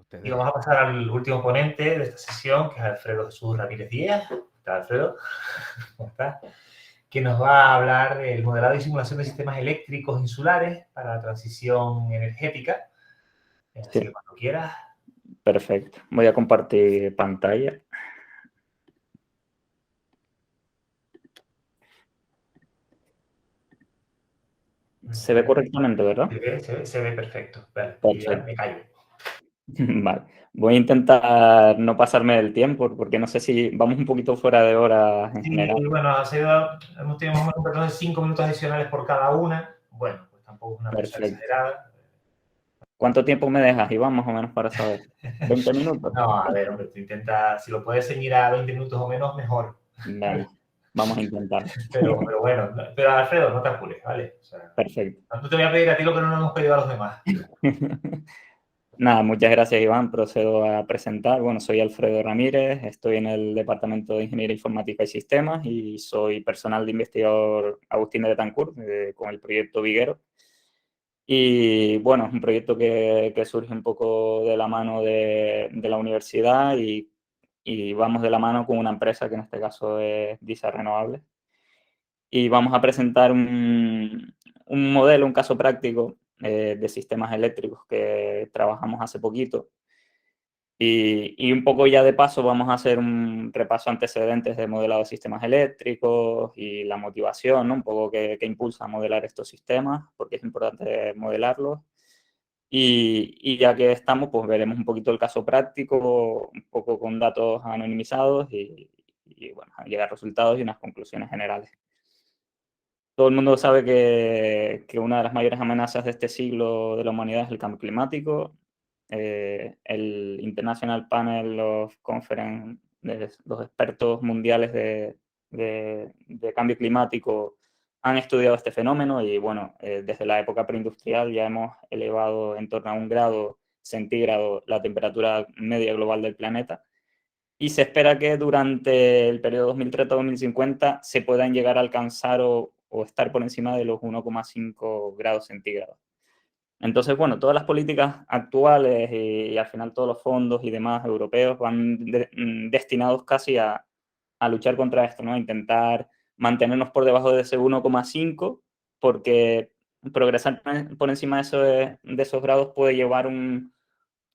Te Y dejo. vamos a pasar al último ponente de esta sesión, que es Alfredo Jesús Ramírez Díaz. ¿Está Alfredo? ¿Cómo está? Que nos va a hablar del modelado y simulación de sistemas eléctricos insulares para la transición energética. Así que Sí, cuando quieras. perfecto. Voy a compartir pantalla. Se ve correctamente, ¿verdad? Se ve perfecto. Vale, y ya Perfecto. me callo. Vale. Voy a intentar no pasarme del tiempo, porque no sé si vamos un poquito fuera de hora en Sí, general. bueno, hemos tenido más o menos un patrón de 5 minutos adicionales por cada una. Bueno, pues tampoco es una cosa Perfecto. exagerada. ¿Cuánto tiempo me dejas, Iván, más o menos para saber? ¿20 minutos? No, a ver, hombre, tú intenta, si lo puedes ceñir a 20 minutos o menos, mejor. Venga, vamos a intentarlo. Pero bueno, pero Alfredo, no te apures, ¿vale? O sea, Perfecto. no te voy a pedir a ti lo que no nos hemos pedido a los demás. Nada, muchas gracias, Iván. Procedo a presentar. Bueno, soy Alfredo Ramírez, estoy en el Departamento de Ingeniería Informática y Sistemas y soy personal de investigador Agustín de Betancourt con el proyecto Viguero. Y bueno, es un proyecto que surge un poco de la mano de la universidad y vamos de la mano con una empresa que en este caso es DISA Renovables. Y vamos a presentar un modelo, un caso práctico de sistemas eléctricos que trabajamos hace poquito. Y un poco ya de paso vamos a hacer un repaso antecedentes de modelado de sistemas eléctricos y la motivación, ¿no? Un poco que impulsa a modelar estos sistemas, porque es importante modelarlos. Y ya que estamos, pues veremos un poquito el caso práctico, un poco con datos anonimizados y bueno, llegar a resultados y unas conclusiones generales. Todo el mundo sabe que una de las mayores amenazas de este siglo de la humanidad es el cambio climático. El International Panel of Conference, de los expertos mundiales de cambio climático, han estudiado este fenómeno y, bueno, desde la época preindustrial ya hemos elevado en torno a 1 grado centígrado la temperatura media global del planeta y se espera que durante el periodo 2030-2050 se puedan llegar a alcanzar o estar por encima de los 1,5 grados centígrados. Entonces, bueno, todas las políticas actuales y al final todos los fondos y demás europeos van destinados casi a luchar contra esto, ¿no? A intentar mantenernos por debajo de ese 1,5 porque progresar por encima de esos grados puede llevar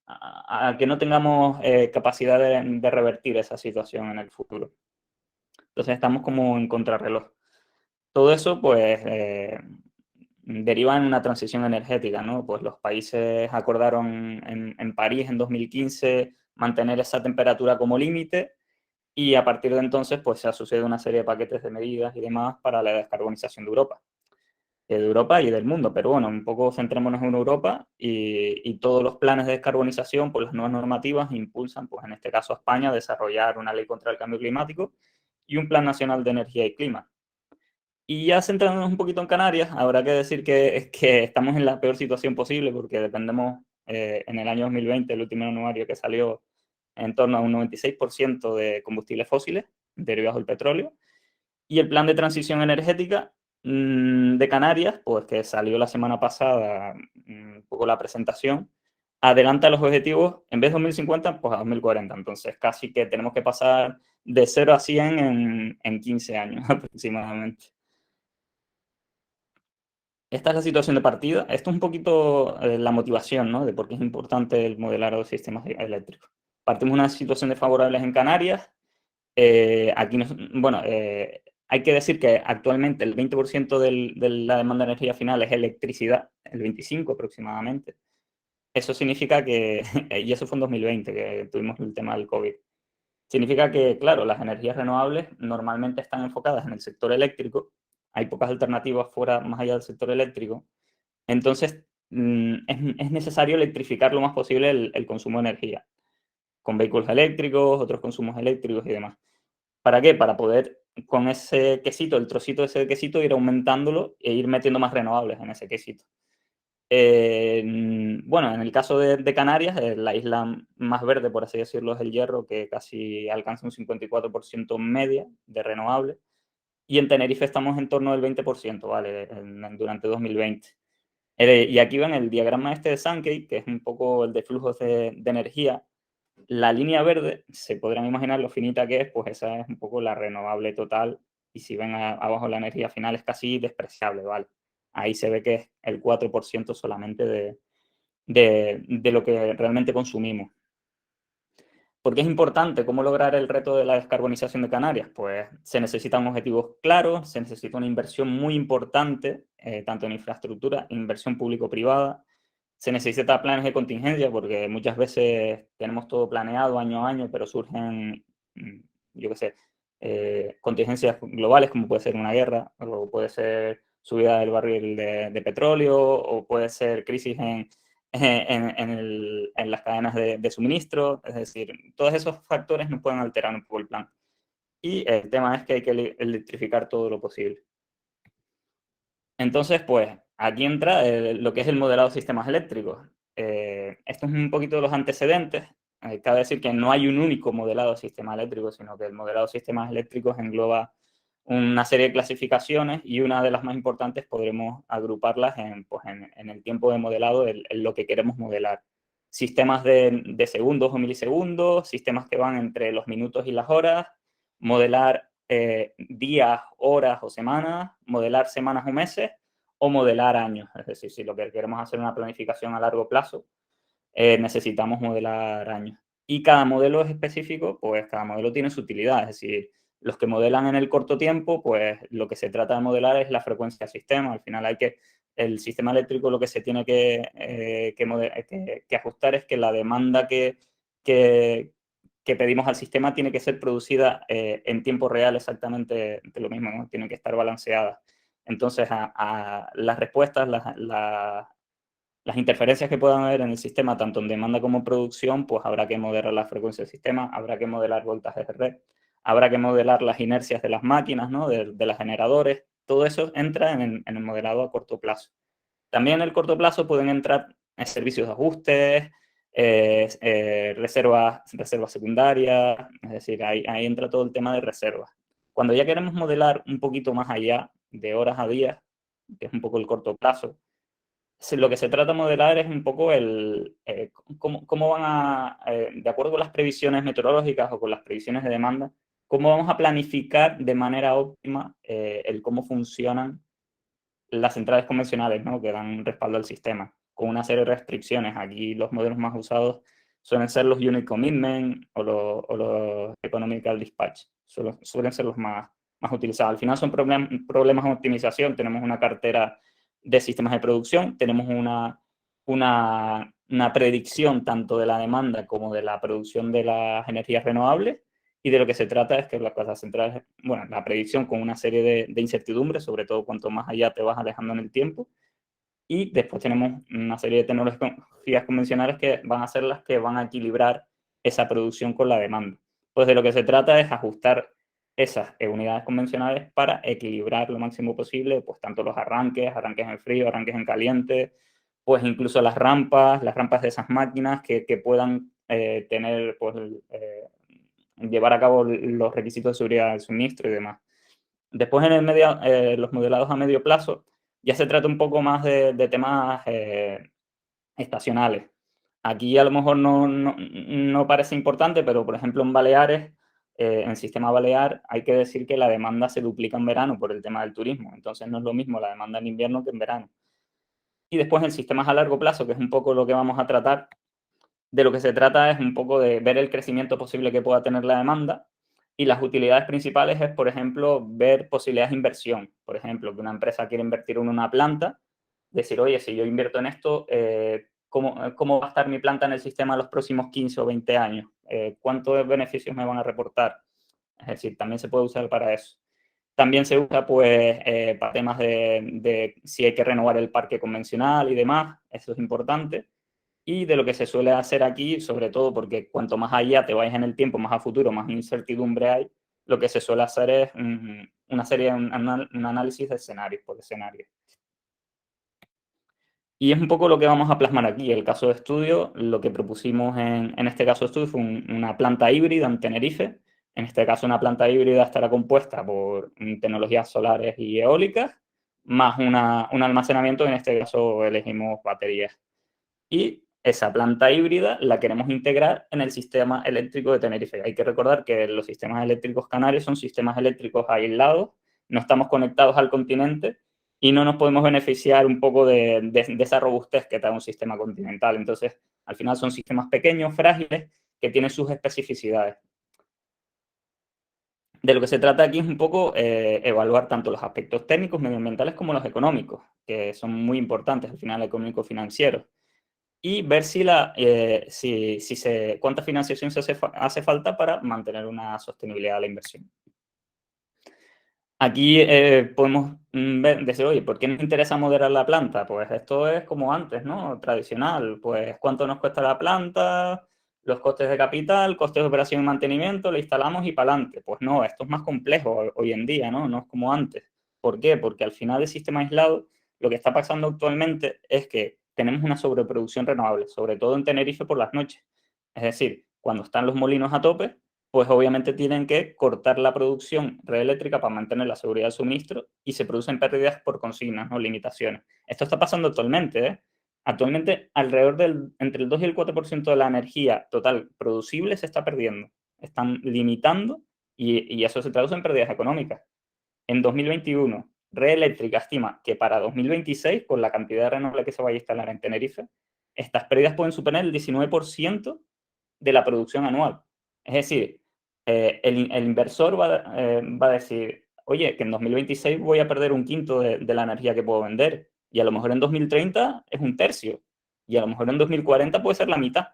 a que no tengamos capacidad de revertir esa situación en el futuro. Entonces estamos como en contrarreloj. Todo eso, pues, deriva en una transición energética, ¿no? Pues los países acordaron en París en 2015 mantener esa temperatura como límite y a partir de entonces, pues se ha sucedido una serie de paquetes de medidas y demás para la descarbonización de Europa y del mundo, pero bueno, un poco centrémonos en Europa y todos los planes de descarbonización, pues las nuevas normativas impulsan, pues en este caso a España, a desarrollar una ley contra el cambio climático y un plan nacional de energía y clima. Y ya centrándonos un poquito en Canarias, habrá que decir que estamos en la peor situación posible porque dependemos en el año 2020, el último anuario que salió, en torno a un 96% de combustibles fósiles derivados del petróleo. Y el plan de transición energética de Canarias, pues que salió la semana pasada, un poco la presentación, adelanta los objetivos en vez de 2050, pues a 2040. Entonces casi que tenemos que pasar de 0 a 100 en 15 años aproximadamente. Esta es la situación de partida. Esto es un poquito la motivación, ¿no? De por qué es importante el modelar los sistemas eléctricos. Partimos de una situación desfavorable en Canarias. Aquí, bueno, hay que decir que actualmente el 20% de la demanda de energía final es electricidad, el 25% aproximadamente. Eso significa que, y eso fue en 2020, que tuvimos el tema del COVID, significa que, claro, las energías renovables normalmente están enfocadas en el sector eléctrico, hay pocas alternativas fuera, más allá del sector eléctrico, entonces es necesario electrificar lo más posible el consumo de energía, con vehículos eléctricos, otros consumos eléctricos y demás. ¿Para qué? Para poder con ese quesito, el trocito de ese quesito, ir aumentándolo e ir metiendo más renovables en ese quesito. Bueno, en el caso de Canarias, la isla más verde, por así decirlo, es el Hierro, que casi alcanza un 54% media de renovables. Y en Tenerife estamos en torno del 20%, ¿vale? Durante 2020. Y aquí ven el diagrama este de Sankey, que es un poco el de flujos de energía. La línea verde, se podrán imaginar lo finita que es, pues esa es un poco la renovable total. Y si ven abajo la energía final es casi despreciable, ¿vale? Ahí se ve que es el 4% solamente de lo que realmente consumimos. ¿Por qué es importante? ¿Cómo lograr el reto de la descarbonización de Canarias? Pues se necesitan objetivos claros, se necesita una inversión muy importante, tanto en infraestructura, inversión público-privada. Se necesita planes de contingencia porque muchas veces tenemos todo planeado año a año, pero surgen, yo qué sé, contingencias globales como puede ser una guerra, o puede ser subida del barril de petróleo, o puede ser crisis en las cadenas de suministro. Es decir, todos esos factores nos pueden alterar un poco el plan. Y el tema es que hay que electrificar todo lo posible. Entonces, pues, aquí entra lo que es el modelado de sistemas eléctricos. Esto es un poquito de los antecedentes. Cabe decir que no hay un único modelado de sistemas eléctricos, sino que el modelado de sistemas eléctricos engloba una serie de clasificaciones y una de las más importantes podremos agruparlas pues en el tiempo de modelado, en lo que queremos modelar. Sistemas de segundos o milisegundos, sistemas que van entre los minutos y las horas, modelar días, horas o semanas, modelar semanas o meses, o modelar años. Es decir, si lo que queremos hacer una planificación a largo plazo, necesitamos modelar años. Y cada modelo es específico, pues cada modelo tiene su utilidad. Es decir, los que modelan en el corto tiempo, pues lo que se trata de modelar es la frecuencia del sistema. Al final el sistema eléctrico lo que se tiene que ajustar es que la demanda que pedimos al sistema tiene que ser producida en tiempo real exactamente de lo mismo, ¿no? Tienen que estar balanceadas. Entonces, a las respuestas, las interferencias que puedan haber en el sistema, tanto en demanda como en producción, pues habrá que modelar la frecuencia del sistema, habrá que modelar voltajes de red, habrá que modelar las inercias de las máquinas, ¿no? de los generadores. Todo eso entra en el modelado a corto plazo. También en el corto plazo pueden entrar servicios de ajustes, reservas secundarias, es decir, ahí entra todo el tema de reservas. Cuando ya queremos modelar un poquito más allá de horas a días, que es un poco el corto plazo, lo que se trata de modelar es un poco cómo van de acuerdo con las previsiones meteorológicas o con las previsiones de demanda, cómo vamos a planificar de manera óptima el cómo funcionan las centrales convencionales, ¿no? Que dan respaldo al sistema, con una serie de restricciones. Aquí los modelos más usados suelen ser los Unit Commitment o los Economical Dispatch. Suelen ser los más utilizados. Al final son problemas de optimización. Tenemos una cartera de sistemas de producción, tenemos una predicción tanto de la demanda como de la producción de las energías renovables, y de lo que se trata es que las centrales, bueno, la predicción con una serie de incertidumbres, sobre todo cuanto más allá te vas alejando en el tiempo, y después tenemos una serie de tecnologías convencionales que van a ser las que van a equilibrar esa producción con la demanda. Pues de lo que se trata es ajustar esas unidades convencionales para equilibrar lo máximo posible, pues tanto los arranques en frío, arranques en caliente, pues incluso las rampas de esas máquinas que puedan tener, pues, llevar a cabo los requisitos de seguridad del suministro y demás. Después en los modelados a medio plazo ya se trata un poco más de temas estacionales. Aquí a lo mejor no parece importante, pero por ejemplo en Baleares, en sistema balear, hay que decir que la demanda se duplica en verano por el tema del turismo. Entonces no es lo mismo la demanda en invierno que en verano. Y después en sistemas a largo plazo, que es un poco lo que vamos a tratar, de lo que se trata es un poco de ver el crecimiento posible que pueda tener la demanda, y las utilidades principales es, por ejemplo, ver posibilidades de inversión. Por ejemplo, que una empresa quiere invertir en una planta, decir, oye, si yo invierto en esto, ¿cómo va a estar mi planta en el sistema los próximos 15 o 20 años? ¿Cuántos beneficios me van a reportar? Es decir, también se puede usar para eso. También se usa, pues, para temas de si hay que renovar el parque convencional y demás, eso es importante. Y de lo que se suele hacer aquí, sobre todo porque cuanto más allá te vayas en el tiempo, más a futuro, más incertidumbre hay, lo que se suele hacer es una serie, un análisis de escenarios por escenario. Y es un poco lo que vamos a plasmar aquí. El caso de estudio, lo que propusimos en este caso de estudio fue una planta híbrida en Tenerife. En este caso, una planta híbrida estará compuesta por tecnologías solares y eólicas, más un almacenamiento, en este caso elegimos baterías. Y esa planta híbrida la queremos integrar en el sistema eléctrico de Tenerife. Hay que recordar que los sistemas eléctricos canarios son sistemas eléctricos aislados, no estamos conectados al continente y no nos podemos beneficiar un poco de esa robustez que da un sistema continental. Entonces, al final son sistemas pequeños, frágiles, que tienen sus especificidades. De lo que se trata aquí es un poco evaluar tanto los aspectos técnicos, medioambientales, como los económicos, que son muy importantes al final económico-financieros, y ver cuánta financiación hace falta para mantener una sostenibilidad de la inversión. Aquí podemos decir, oye, ¿por qué nos interesa moderar la planta? Pues esto es como antes, ¿no? Tradicional. Pues ¿cuánto nos cuesta la planta? Los costes de capital, costes de operación y mantenimiento, la instalamos y para adelante. Pues no, esto es más complejo hoy en día, ¿no? No es como antes. ¿Por qué? Porque al final del sistema aislado, lo que está pasando actualmente es que tenemos una sobreproducción renovable, sobre todo en Tenerife por las noches. Es decir, cuando están los molinos a tope, pues obviamente tienen que cortar la producción red eléctrica para mantener la seguridad del suministro y se producen pérdidas por consignas, ¿no? Limitaciones. Esto está pasando actualmente, ¿eh? Actualmente, alrededor entre el 2 y el 4% de la energía total producible se está perdiendo. Están limitando y eso se traduce en pérdidas económicas. En 2021, Red Eléctrica estima que para 2026, con la cantidad de renovables que se vaya a instalar en Tenerife, estas pérdidas pueden superar el 19% de la producción anual. Es decir, el inversor va a decir, oye, que en 2026 voy a perder un quinto de la energía que puedo vender, y a lo mejor en 2030 es un tercio, y a lo mejor en 2040 puede ser la mitad.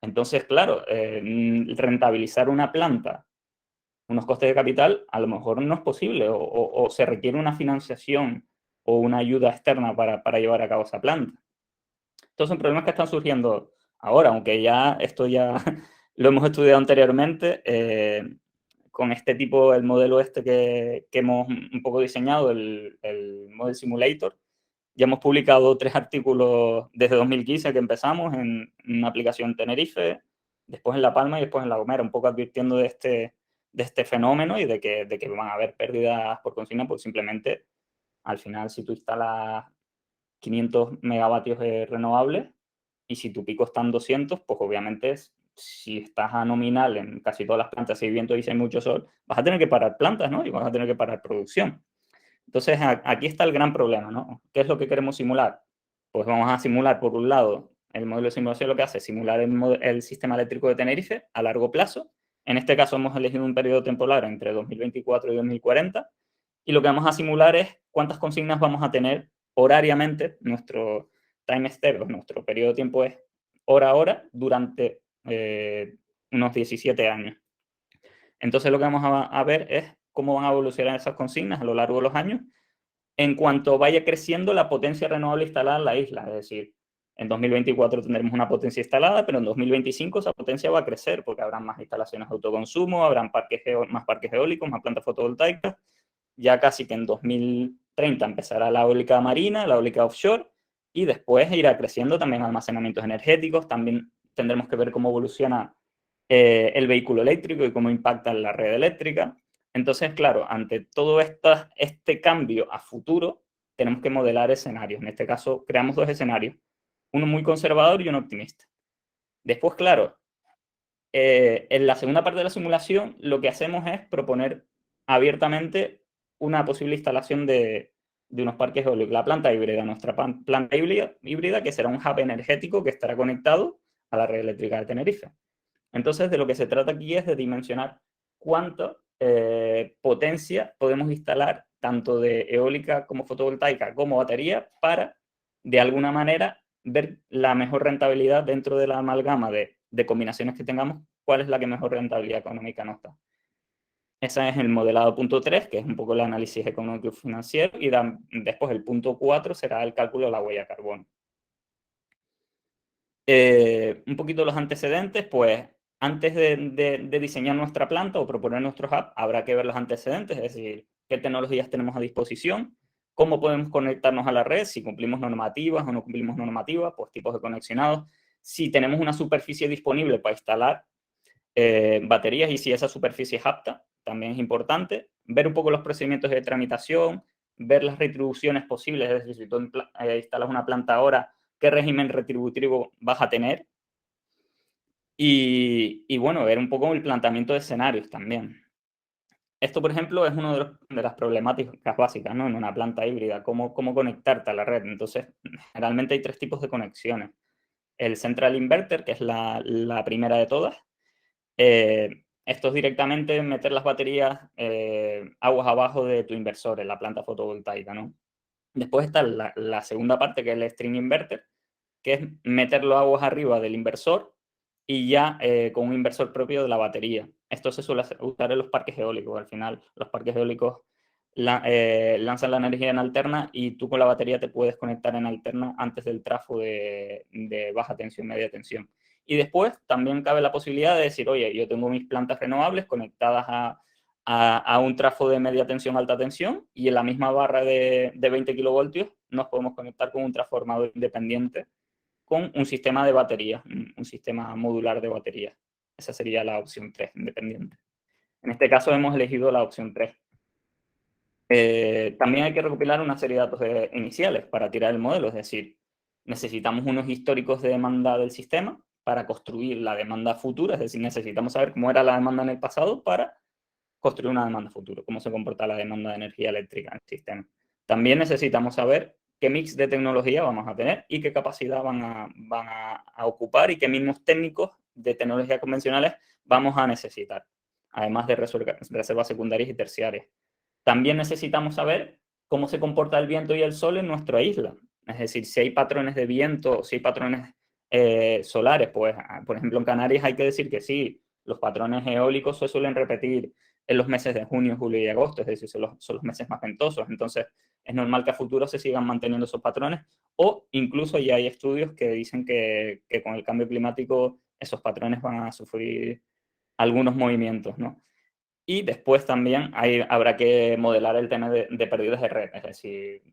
Entonces, claro, rentabilizar una planta, unos costes de capital, a lo mejor no es posible, o se requiere una financiación o una ayuda externa para llevar a cabo esa planta. Estos son problemas que están surgiendo ahora, aunque ya esto ya lo hemos estudiado anteriormente, con este tipo, el modelo este que hemos un poco diseñado, el Model Simulator. Ya hemos publicado 3 artículos desde 2015 que empezamos en una aplicación en Tenerife, después en La Palma y después en La Gomera, un poco advirtiendo de este fenómeno y de que van a haber pérdidas por consigna, pues simplemente al final si tú instalas 500 megavatios renovables y si tu pico está en 200, pues obviamente si estás a nominal en casi todas las plantas, si hay viento y si hay mucho sol, vas a tener que parar plantas, ¿no? Y vas a tener que parar producción. Entonces, aquí está el gran problema, ¿no? ¿Qué es lo que queremos simular? Pues vamos a simular, por un lado, el modelo de simulación lo que hace es simular el sistema eléctrico de Tenerife a largo plazo. En este caso hemos elegido un periodo temporal entre 2024 y 2040. Y lo que vamos a simular es cuántas consignas vamos a tener horariamente. Nuestro time step, nuestro periodo de tiempo es hora a hora durante unos 17 años. Entonces lo que vamos a ver es cómo van a evolucionar esas consignas a lo largo de los años en cuanto vaya creciendo la potencia renovable instalada en la isla. Es decir, en 2024 tendremos una potencia instalada, pero en 2025 esa potencia va a crecer porque habrán más instalaciones de autoconsumo, habrán más parques eólicos, más plantas fotovoltaicas. Ya casi que en 2030 empezará la eólica marina, la eólica offshore, y después irá creciendo también almacenamientos energéticos. También tendremos que ver cómo evoluciona el vehículo eléctrico y cómo impacta en la red eléctrica. Entonces, claro, ante todo este cambio a futuro, tenemos que modelar escenarios. En este caso, creamos 2 escenarios, uno muy conservador y uno optimista. Después, claro, en la segunda parte de la simulación, lo que hacemos es proponer abiertamente una posible instalación de unos parques eólicos. La planta híbrida, nuestra planta híbrida, que será un hub energético que estará conectado a la red eléctrica de Tenerife. Entonces, de lo que se trata aquí es de dimensionar cuánta potencia podemos instalar, tanto de eólica como fotovoltaica como batería, para, de alguna manera, ver la mejor rentabilidad dentro de la amalgama de combinaciones que tengamos, cuál es la que mejor rentabilidad económica nos da. Ese es el modelado punto 3, que es un poco el análisis económico y financiero, y después el punto 4 será el cálculo de la huella de carbono. Un poquito los antecedentes, pues antes de diseñar nuestra planta o proponer nuestro hub, habrá que ver los antecedentes, es decir, qué tecnologías tenemos a disposición, cómo podemos conectarnos a la red, si cumplimos normativas o no cumplimos normativas, pues tipos de conexionados, si tenemos una superficie disponible para instalar baterías y si esa superficie es apta, también es importante, ver un poco los procedimientos de tramitación, ver las retribuciones posibles, es decir, si tú instalas una planta ahora, qué régimen retributivo vas a tener. Y bueno, ver un poco el planteamiento de escenarios también. Esto, por ejemplo, es una de las problemáticas básicas, ¿no? En una planta híbrida, cómo conectarte a la red. Entonces, generalmente hay 3 tipos de conexiones. El central inverter, que es la primera de todas. Esto es directamente meter las baterías aguas abajo de tu inversor en la planta fotovoltaica, ¿no? Después está la segunda parte, que es el string inverter, que es meterlo aguas arriba del inversor y ya con un inversor propio de la batería. Esto se suele usar en los parques eólicos. Al final, los parques eólicos lanzan la energía en alterna y tú con la batería te puedes conectar en alterna antes del trafo de baja tensión, media tensión. Y después también cabe la posibilidad de decir, oye, yo tengo mis plantas renovables conectadas a un trafo de media tensión, alta tensión, y en la misma barra de 20 kilovoltios nos podemos conectar con un transformador independiente con un sistema de baterías, un sistema modular de baterías. Esa sería la opción 3, independiente. En este caso hemos elegido la opción 3. También hay que recopilar una serie de datos iniciales para tirar el modelo, es decir, necesitamos unos históricos de demanda del sistema para construir la demanda futura, es decir, necesitamos saber cómo era la demanda en el pasado para construir una demanda futura, cómo se comporta la demanda de energía eléctrica en el sistema. También necesitamos saber qué mix de tecnología vamos a tener y qué capacidad van a ocupar y qué mismos técnicos de tecnologías convencionales vamos a necesitar, además de reservas secundarias y terciarias. También necesitamos saber cómo se comporta el viento y el sol en nuestra isla. Es decir, si hay patrones de viento, si hay patrones solares, pues, por ejemplo, en Canarias hay que decir que sí, los patrones eólicos se suelen repetir en los meses de junio, julio y agosto, es decir, son los meses más ventosos. Entonces, es normal que a futuro se sigan manteniendo esos patrones, o incluso ya hay estudios que dicen que con el cambio climático esos patrones van a sufrir algunos movimientos, ¿no? Y después también habrá que modelar el tema de pérdidas de red, es decir,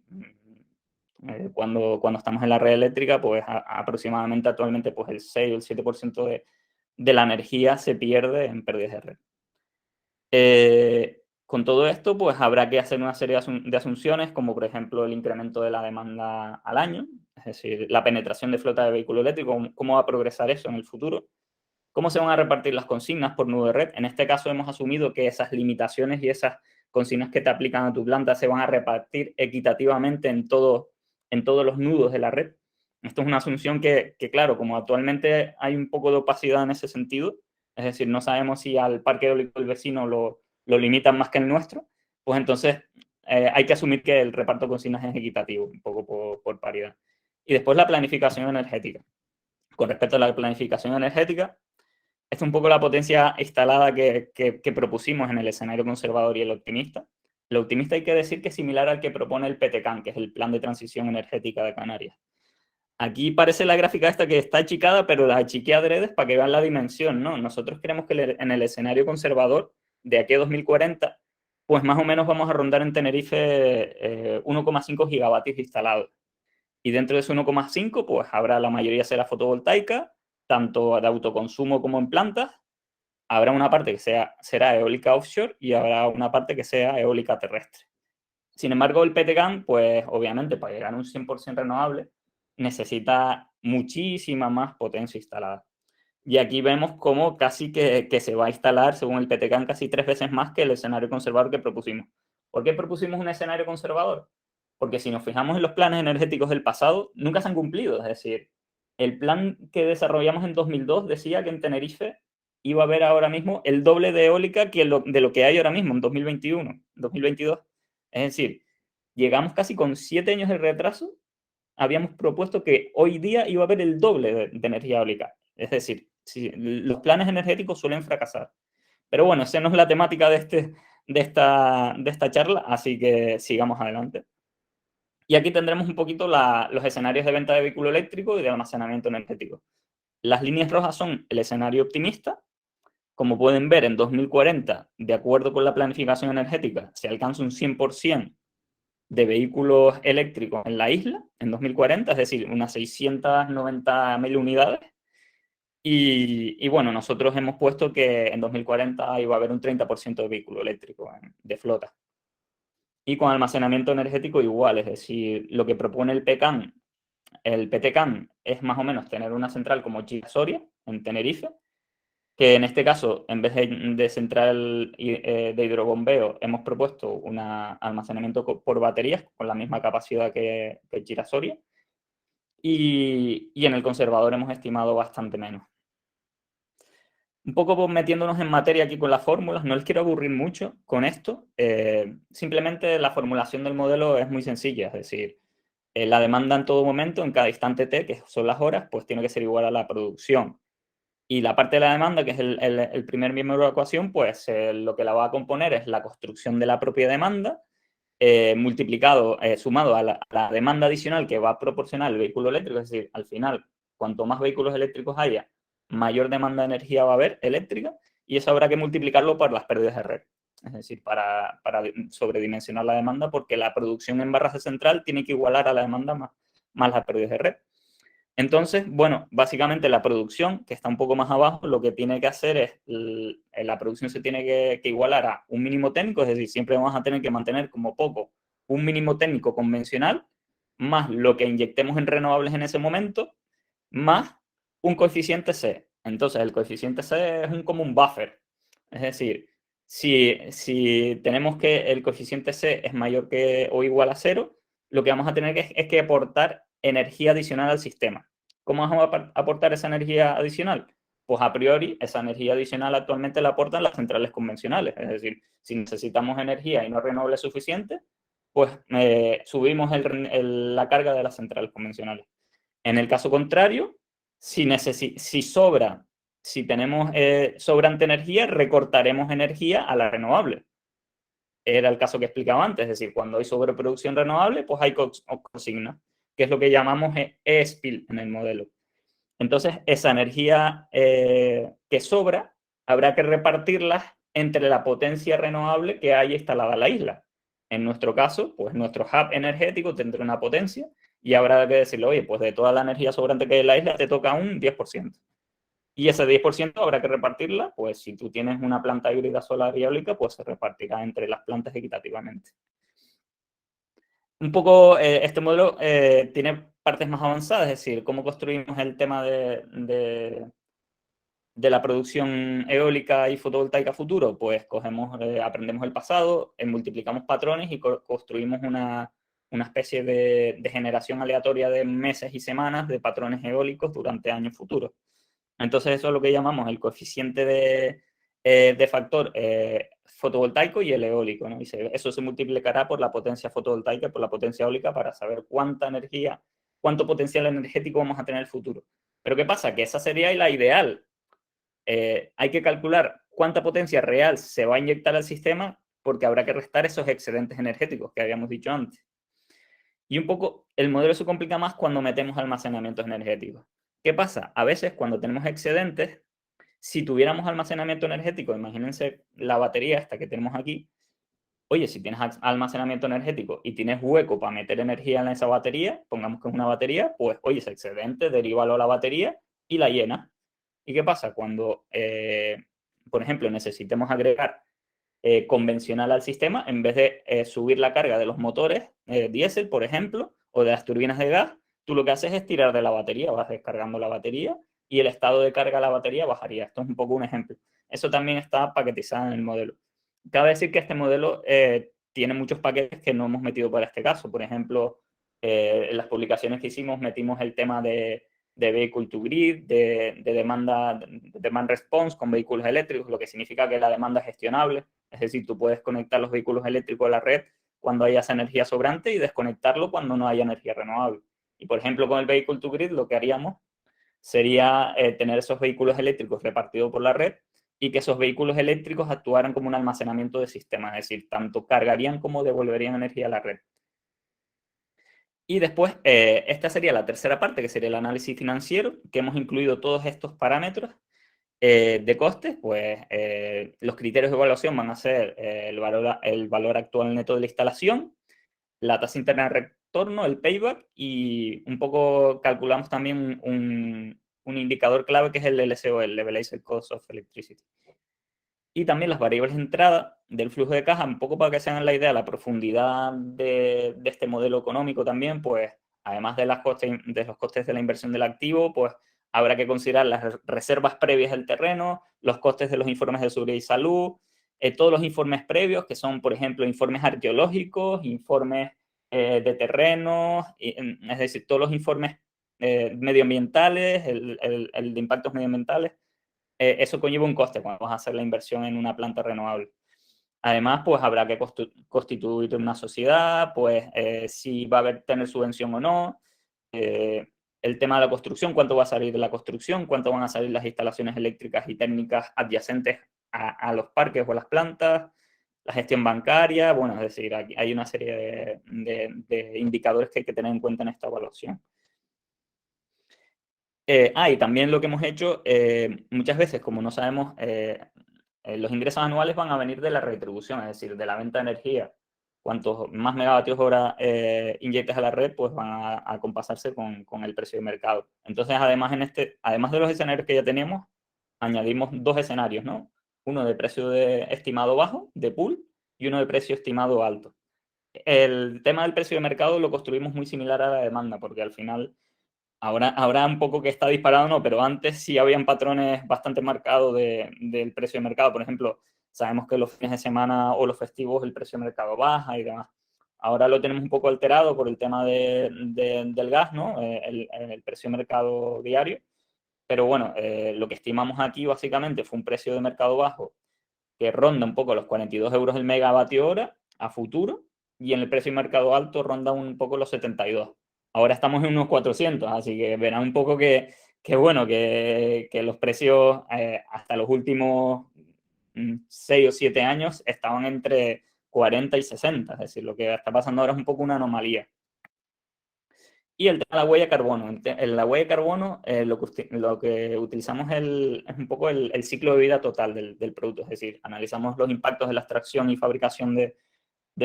cuando estamos en la red eléctrica, pues aproximadamente actualmente pues el 6 o el 7% de la energía se pierde en pérdidas de red. Con todo esto, pues habrá que hacer una serie de asunciones, como por ejemplo el incremento de la demanda al año, es decir, la penetración de flota de vehículo eléctrico, cómo va a progresar eso en el futuro. ¿Cómo se van a repartir las consignas por nudo de red? En este caso hemos asumido que esas limitaciones y esas consignas que te aplican a tu planta se van a repartir equitativamente en todos los nudos de la red. Esto es una asunción que, claro, como actualmente hay un poco de opacidad en ese sentido, es decir, no sabemos si al parque eólico del vecino lo limitan más que el nuestro, pues entonces hay que asumir que el reparto de consignas es equitativo, un poco por paridad. Y después la planificación energética. Con respecto a la planificación energética, esta es un poco la potencia instalada que propusimos en el escenario conservador y el optimista. El optimista hay que decir que es similar al que propone el PTCAN, que es el Plan de Transición Energética de Canarias. Aquí parece la gráfica esta que está achicada, pero la achiqué adrede para que vean la dimensión, ¿no? Nosotros creemos que en el escenario conservador, de aquí a 2040, pues más o menos vamos a rondar en Tenerife 1,5 gigavatios instalados. Y dentro de ese 1,5, pues habrá la mayoría será fotovoltaica, tanto de autoconsumo como en plantas. Habrá una parte que será eólica offshore y habrá una parte que sea eólica terrestre. Sin embargo, el PTCAM, pues obviamente para llegar a un 100% renovable, necesita muchísima más potencia instalada. Y aquí vemos cómo casi que se va a instalar, según el PTCAM, casi 3 veces más que el escenario conservador que propusimos. ¿Por qué propusimos un escenario conservador? Porque si nos fijamos en los planes energéticos del pasado, nunca se han cumplido. Es decir, el plan que desarrollamos en 2002 decía que en Tenerife iba a haber ahora mismo el doble de eólica de lo que hay ahora mismo en 2021, 2022. Es decir, llegamos casi con 7 años de retraso. Habíamos propuesto que hoy día iba a haber el doble de energía eólica. Es decir, si los planes energéticos suelen fracasar. Pero bueno, esa no es la temática de esta charla, así que sigamos adelante. Y aquí tendremos un poquito los escenarios de venta de vehículo eléctrico y de almacenamiento energético. Las líneas rojas son el escenario optimista. Como pueden ver, en 2040, de acuerdo con la planificación energética, se alcanza un 100% de vehículos eléctricos en la isla en 2040, es decir, unas 690.000 unidades. Y bueno, nosotros hemos puesto que en 2040 iba a haber un 30% de vehículo eléctrico de flota. Y con almacenamiento energético igual, es decir, lo que propone el PTCAN es más o menos tener una central como Chira-Soria, en Tenerife, que en este caso, en vez de central de hidrobombeo, hemos propuesto un almacenamiento por baterías con la misma capacidad que Chira-Soria. Y en el conservador hemos estimado bastante menos. Un poco pues, metiéndonos en materia aquí con las fórmulas, no les quiero aburrir mucho con esto. Simplemente la formulación del modelo es muy sencilla, es decir, la demanda en todo momento, en cada instante t, que son las horas, pues tiene que ser igual a la producción. Y la parte de la demanda, que es el primer miembro de la ecuación, pues lo que la va a componer es la construcción de la propia demanda, sumado a la demanda adicional que va a proporcionar el vehículo eléctrico, es decir, al final, cuanto más vehículos eléctricos haya, mayor demanda de energía va a haber eléctrica, y eso habrá que multiplicarlo por las pérdidas de red. Es decir, para sobredimensionar la demanda, porque la producción en barras de central tiene que igualar a la demanda más las pérdidas de red. Entonces, bueno, básicamente la producción, que está un poco más abajo, lo que tiene que hacer es, la producción se tiene que igualar a un mínimo técnico, es decir, siempre vamos a tener que mantener como poco un mínimo técnico convencional, más lo que inyectemos en renovables en ese momento, más un coeficiente C. Entonces, el coeficiente C es como un buffer. Es decir, si tenemos que el coeficiente C es mayor que o igual a 0, lo que vamos a tener es que aportar energía adicional al sistema. ¿Cómo vamos a aportar esa energía adicional? Pues a priori, esa energía adicional actualmente la aportan las centrales convencionales. Es decir, si necesitamos energía y no renovable suficiente, pues subimos la carga de las centrales convencionales. En el caso contrario, si tenemos sobrante energía, recortaremos energía a la renovable. Era el caso que explicaba antes, es decir, cuando hay sobreproducción renovable, pues hay consigna, que es lo que llamamos e-spill en el modelo. Entonces, esa energía que sobra, habrá que repartirla entre la potencia renovable que hay instalada en la isla. En nuestro caso, pues nuestro hub energético tendrá una potencia y habrá que decirle, oye, pues de toda la energía sobrante que hay en la isla te toca un 10%. Y ese 10% habrá que repartirla, pues si tú tienes una planta híbrida solar y eólica, pues se repartirá entre las plantas equitativamente. Un poco este modelo tiene partes más avanzadas, es decir, cómo construimos el tema de la producción eólica y fotovoltaica futuro, pues aprendemos el pasado, multiplicamos patrones y construimos una especie de generación aleatoria de meses y semanas de patrones eólicos durante años futuros. Entonces eso es lo que llamamos el coeficiente de factor fotovoltaico y el eólico, ¿no? Eso se multiplicará por la potencia fotovoltaica y por la potencia eólica para saber cuánta energía, cuánto potencial energético vamos a tener en el futuro. Pero ¿qué pasa? Que esa sería la ideal. Hay que calcular cuánta potencia real se va a inyectar al sistema porque habrá que restar esos excedentes energéticos que habíamos dicho antes. Y un poco el modelo se complica más cuando metemos almacenamientos energéticos. ¿Qué pasa? A veces cuando tenemos excedentes, si tuviéramos almacenamiento energético, imagínense la batería esta que tenemos aquí, oye, si tienes almacenamiento energético y tienes hueco para meter energía en esa batería, pongamos que es una batería, pues oye, ese excedente, derívalo a la batería y la llena. ¿Y qué pasa? Cuando, por ejemplo, necesitemos agregar convencional al sistema, en vez de subir la carga de los motores diésel, por ejemplo, o de las turbinas de gas, tú lo que haces es tirar de la batería, vas descargando la batería y el estado de carga de la batería bajaría. Esto es un poco un ejemplo. Eso también está paquetizado en el modelo. Cabe decir que este modelo tiene muchos paquetes que no hemos metido para este caso. Por ejemplo, en las publicaciones que hicimos metimos el tema de vehicle to grid, de demand response con vehículos eléctricos, lo que significa que la demanda es gestionable. Es decir, tú puedes conectar los vehículos eléctricos a la red cuando haya esa energía sobrante y desconectarlo cuando no haya energía renovable. Y, por ejemplo, con el vehicle to grid lo que haríamos sería tener esos vehículos eléctricos repartidos por la red y que esos vehículos eléctricos actuaran como un almacenamiento de sistemas, es decir, tanto cargarían como devolverían energía a la red. Y después, esta sería la tercera parte, que sería el análisis financiero, que hemos incluido todos estos parámetros de costes. Pues los criterios de evaluación van a ser el valor actual neto de la instalación, la tasa interna de retorno, el payback, y un poco calculamos también un indicador clave que es el LCOE, el Levelized Cost of Electricity. y también las variables de entrada del flujo de caja, un poco para que se hagan la idea, la profundidad de este modelo económico también, pues además de los costes de la inversión del activo, pues habrá que considerar las reservas previas del terreno, los costes de los informes de seguridad y salud, todos los informes previos, que son, por ejemplo, informes arqueológicos, informes de terrenos, es decir, todos los informes medioambientales, el de impactos medioambientales, eso conlleva un coste cuando vas a hacer la inversión en una planta renovable. Además, pues habrá que constituir una sociedad, pues si va a tener subvención o no, el tema de la construcción, cuánto va a salir de la construcción, cuánto van a salir las instalaciones eléctricas y técnicas adyacentes a los parques o a las plantas, la gestión bancaria, bueno, es decir, aquí hay una serie de indicadores que hay que tener en cuenta en esta evaluación. Y también lo que hemos hecho, muchas veces, como no sabemos, los ingresos anuales van a venir de la retribución, es decir, de la venta de energía. Cuantos más megavatios hora inyectes a la red, pues van a compasarse con el precio de mercado. Entonces, además de los escenarios que ya teníamos, añadimos dos escenarios, ¿no? Uno de precio estimado bajo, de pool, y uno de precio estimado alto. El tema del precio de mercado lo construimos muy similar a la demanda, porque al final ahora un poco que está disparado, no, pero antes sí habían patrones bastante marcados del precio de mercado. Por ejemplo, sabemos que los fines de semana o los festivos el precio de mercado baja y demás. Ahora lo tenemos un poco alterado por el tema del gas, ¿no? El precio de mercado diario. Pero bueno, lo que estimamos aquí básicamente fue un precio de mercado bajo que ronda un poco los 42 euros el megavatio hora a futuro, y en el precio de mercado alto ronda un poco los 72. Ahora estamos en unos 400, así que verán un poco bueno, que los precios hasta los últimos 6 o 7 años estaban entre 40 y 60, es decir, lo que está pasando ahora es un poco una anomalía. Y el tema de la huella de carbono. En la huella de carbono lo que utilizamos es un poco el ciclo de vida total del producto, es decir, analizamos los impactos de la extracción y fabricación de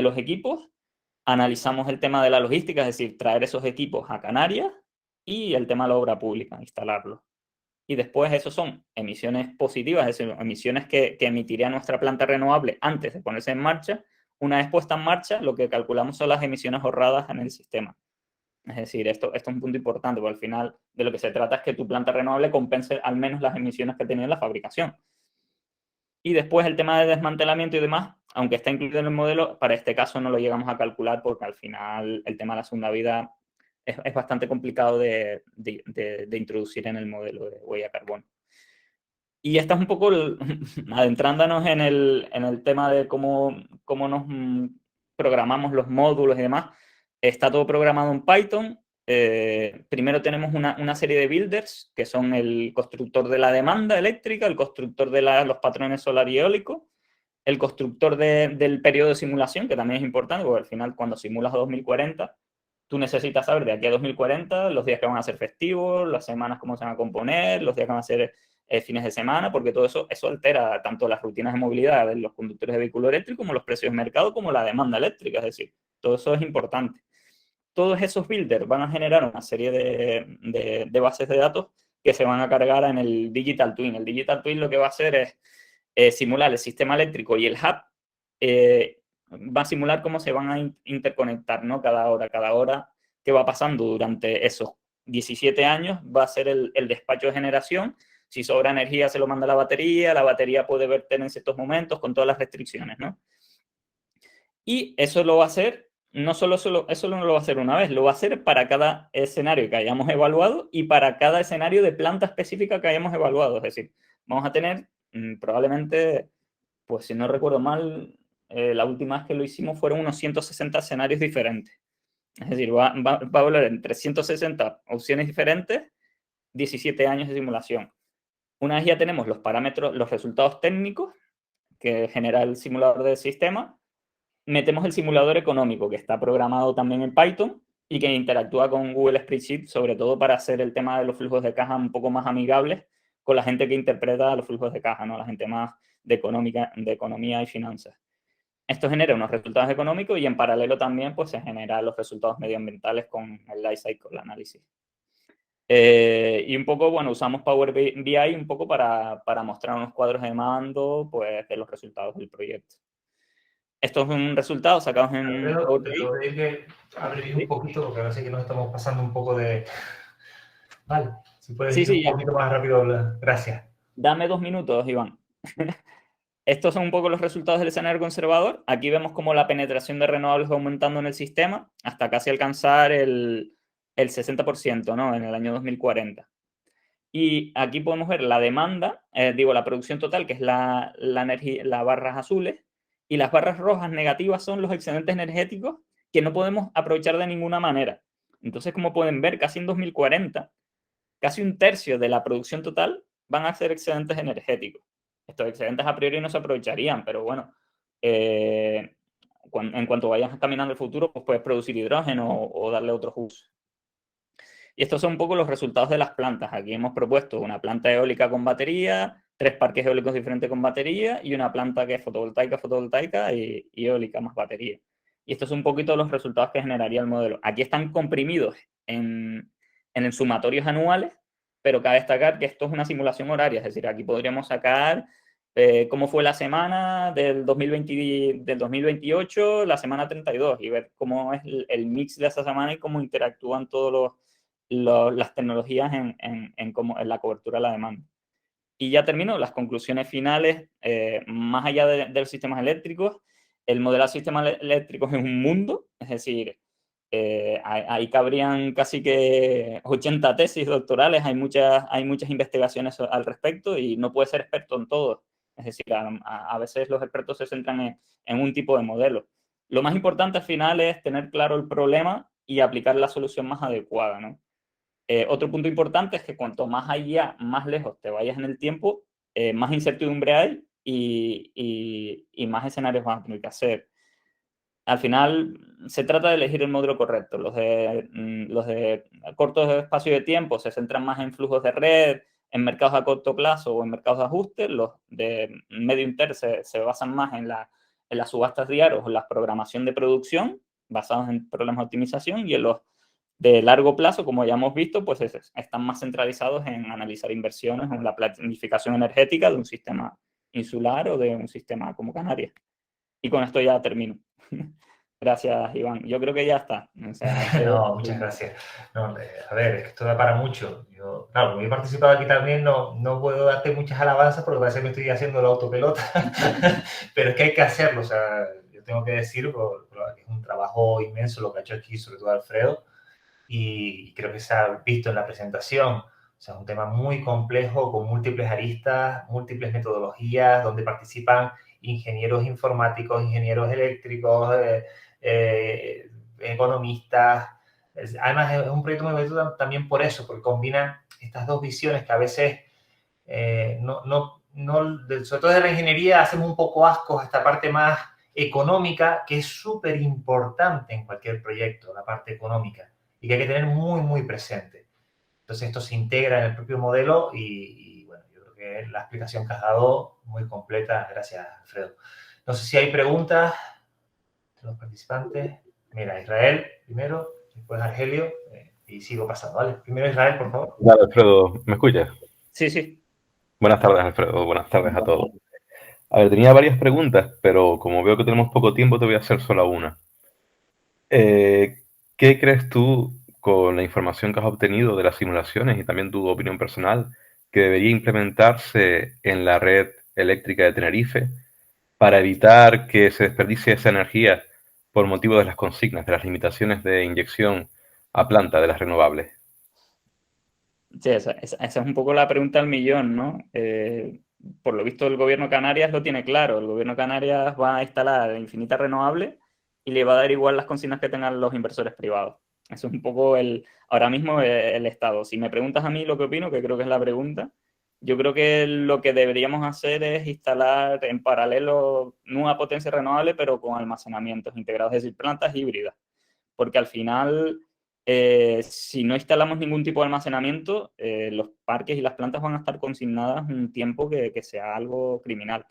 los equipos, analizamos el tema de la logística, es decir, traer esos equipos a Canarias, y el tema de la obra pública, instalarlos. Y después esos son emisiones positivas, es decir, emisiones que emitiría nuestra planta renovable antes de ponerse en marcha. Una vez puesta en marcha, lo que calculamos son las emisiones ahorradas en el sistema. Es decir, esto es un punto importante, porque al final de lo que se trata es que tu planta renovable compense al menos las emisiones que tenía en la fabricación. Y después el tema de desmantelamiento y demás, aunque está incluido en el modelo, para este caso no lo llegamos a calcular, porque al final el tema de la segunda vida es bastante complicado de introducir en el modelo de huella de carbono. Y esta es un poco adentrándonos en el tema de cómo nos programamos los módulos y demás. Está todo programado en Python. Primero tenemos una serie de builders, que son el constructor de la demanda eléctrica, el constructor de los patrones solar y eólico, el constructor del periodo de simulación, que también es importante, porque al final cuando simulas a 2040, tú necesitas saber de aquí a 2040 los días que van a ser festivos, las semanas cómo se van a componer, los días que van a ser fines de semana, porque todo eso altera tanto las rutinas de movilidad de los conductores de vehículo eléctrico, como los precios de mercado, como la demanda eléctrica, es decir, todo eso es importante. Todos esos builders van a generar una serie de bases de datos que se van a cargar en el Digital Twin. El Digital Twin lo que va a hacer es simular el sistema eléctrico, y el hub va a simular cómo se van a interconectar, ¿no? Cada hora que va pasando durante esos 17 años va a ser el despacho de generación. Si sobra energía se lo manda a la batería puede verter en ciertos momentos con todas las restricciones, ¿no? Y eso lo va a hacer, eso no lo va a hacer una vez, lo va a hacer para cada escenario que hayamos evaluado y para cada escenario de planta específica que hayamos evaluado. Es decir, vamos a tener probablemente, pues si no recuerdo mal, la última vez que lo hicimos fueron unos 160 escenarios diferentes. Es decir, va a evaluar en 360 opciones diferentes, 17 años de simulación. Una vez ya tenemos los parámetros, los resultados técnicos que genera el simulador del sistema, metemos el simulador económico, que está programado también en Python y que interactúa con Google Spreadsheet, sobre todo para hacer el tema de los flujos de caja un poco más amigables con la gente que interpreta los flujos de caja, ¿no? La gente más de economía y finanzas. Esto genera unos resultados económicos, y en paralelo también pues, se generan los resultados medioambientales con el life cycle análisis. Y un poco, bueno, usamos Power BI un poco para mostrar unos cuadros de mando, pues, de los resultados del proyecto. Estos son resultados sacados en Alfredo, Power te BI. tengo que pedir que abrevíes un ¿Sí? poquito, porque ahora sí que nos estamos pasando un poco de... Vale, si puedes Sí, ir un sí, poquito más rápido, gracias. dame 2 minutos, Iván. Estos son un poco los resultados del escenario conservador. Aquí vemos cómo la penetración de renovables va aumentando en el sistema hasta casi alcanzar el 60%, ¿no? En el año 2040. Y aquí podemos ver la demanda, la producción total, que es la energía, las barras azules, y las barras rojas negativas son los excedentes energéticos que no podemos aprovechar de ninguna manera. Entonces, como pueden ver, casi en 2040, casi un tercio de la producción total van a ser excedentes energéticos. Estos excedentes a priori no se aprovecharían, pero bueno, eh, en cuanto vayas caminando el futuro, pues puedes producir hidrógeno o darle otros usos. Y estos son un poco los resultados de las plantas. Aquí hemos propuesto una planta eólica con batería, 3 parques eólicos diferentes con batería y una planta que es fotovoltaica y eólica más batería. Y estos son un poquito los resultados que generaría el modelo. Aquí están comprimidos en sumatorios anuales, pero cabe destacar que esto es una simulación horaria, es decir, aquí podríamos sacar cómo fue la semana del 2028, la semana 32, y ver cómo es el mix de esa semana y cómo interactúan todos las tecnologías en la cobertura de la demanda. Y ya termino, las conclusiones finales, más allá de los sistemas eléctricos, el modelar sistemas eléctricos es un mundo, es decir, ahí cabrían casi que 80 tesis doctorales, hay muchas investigaciones al respecto y no puede ser experto en todo. Es decir, a veces los expertos se centran en un tipo de modelo. Lo más importante al final es tener claro el problema y aplicar la solución más adecuada, ¿no? Otro punto importante es que cuanto más allá, más lejos te vayas en el tiempo, más incertidumbre hay y más escenarios vas a tener que hacer. Al final, se trata de elegir el modelo correcto. Los de cortos espacios de tiempo se centran más en flujos de red, en mercados a corto plazo o en mercados de ajuste. Los de medio inter se basan más en las subastas diarias o en la programación de producción, basados en problemas de optimización, y en los de largo plazo, como ya hemos visto, pues están más centralizados en analizar inversiones o en la planificación energética de un sistema insular o de un sistema como Canarias. Y con esto ya termino. Gracias, Iván. Yo creo que ya está. O sea, No, muchas gracias. No, a ver, es que esto da para mucho. Yo, claro, como he participado aquí también, no puedo darte muchas alabanzas porque parece que me estoy haciendo la autopelota, pero es que hay que hacerlo. O sea, yo tengo que decir que es un trabajo inmenso lo que ha hecho aquí, sobre todo Alfredo, y creo que se ha visto en la presentación. O sea, es un tema muy complejo, con múltiples aristas, múltiples metodologías, donde participan ingenieros informáticos, ingenieros eléctricos, economistas. Además, es un proyecto muy bonito también por eso, porque combina estas dos visiones que a veces, sobre todo de la ingeniería, hacemos un poco ascos a esta parte más económica, que es súper importante en cualquier proyecto, la parte económica, y que hay que tener muy, muy presente. Entonces, esto se integra en el propio modelo y bueno, yo creo que la explicación que has dado muy completa. Gracias, Alfredo. No sé si hay preguntas de los participantes. Mira, Israel primero, después Argelio, y sigo pasando, ¿vale? Primero Israel, por favor. Vale, Alfredo, ¿me escuchas? Sí, sí. Buenas tardes, Alfredo. Buenas tardes a todos. A ver, tenía varias preguntas, pero como veo que tenemos poco tiempo, te voy a hacer solo una. ¿Qué crees tú, con la información que has obtenido de las simulaciones y también tu opinión personal, que debería implementarse en la red eléctrica de Tenerife para evitar que se desperdicie esa energía por motivo de las consignas, de las limitaciones de inyección a planta de las renovables? Sí, esa es un poco la pregunta al millón, ¿no? Por lo visto, el gobierno de Canarias lo tiene claro. El gobierno de Canarias va a instalar infinita renovable y le va a dar igual las consignas que tengan los inversores privados. Eso es un poco ahora mismo el estado. Si me preguntas a mí lo que opino, que creo que es la pregunta, yo creo que lo que deberíamos hacer es instalar en paralelo nueva potencia renovable, pero con almacenamientos integrados, es decir, plantas híbridas. Porque al final, si no instalamos ningún tipo de almacenamiento, los parques y las plantas van a estar consignadas un tiempo que sea algo criminal.